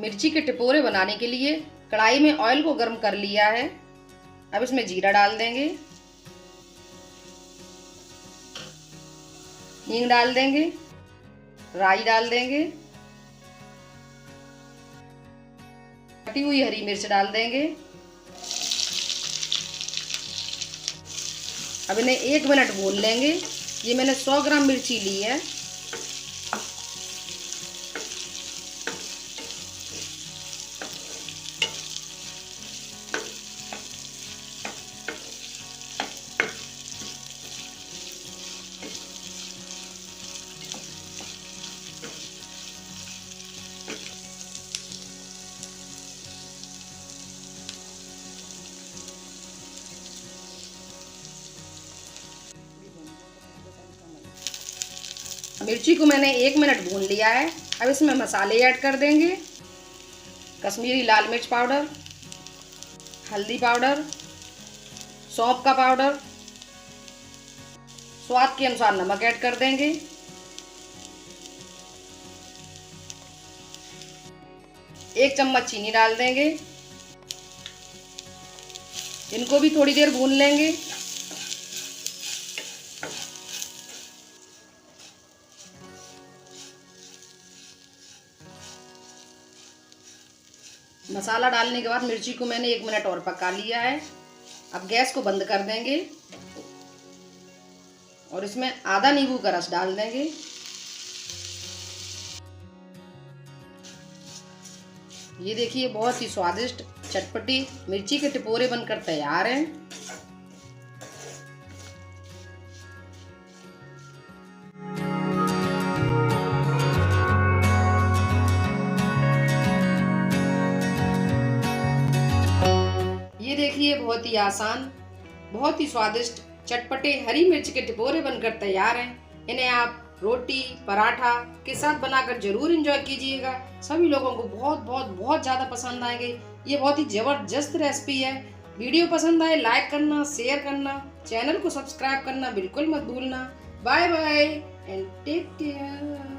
मिर्ची के टिपोरे बनाने के लिए कढ़ाई में ऑयल को गर्म कर लिया है। अब इसमें जीरा डाल देंगे, हींग डाल देंगे, राई डाल देंगे, कटी हुई हरी मिर्च डाल देंगे। अब इन्हें 1 मिनट भून लेंगे। ये मैंने 100 ग्राम मिर्ची ली है। मिर्ची को मैंने 1 मिनट भून लिया है। अब इसमें मसाले ऐड कर देंगे। कश्मीरी लाल मिर्च पाउडर, हल्दी पाउडर, सौंफ का पाउडर, स्वाद के अनुसार नमक ऐड कर देंगे। एक चम्मच चीनी डाल देंगे। इनको भी थोड़ी देर भून लेंगे। मसाला डालने के बाद मिर्ची को मैंने 1 मिनट और पका लिया है। अब गैस को बंद कर देंगे और इसमें आधा नींबू का रस डाल देंगे। ये देखिए, बहुत ही स्वादिष्ट चटपटी मिर्ची के टिपोरे बनकर तैयार हैं। ये देखिए, बहुत ही आसान, बहुत ही स्वादिष्ट चटपटे हरी मिर्च के टिपोरे बनकर तैयार हैं। इन्हें आप रोटी पराठा के साथ बनाकर जरूर एंजॉय कीजिएगा। सभी लोगों को बहुत बहुत बहुत ज़्यादा पसंद आएंगे। ये बहुत ही ज़बरदस्त रेसिपी है। वीडियो पसंद आए लाइक करना, शेयर करना, चैनल को सब्सक्राइब करना बिल्कुल मत भूलना। Bye bye and take care.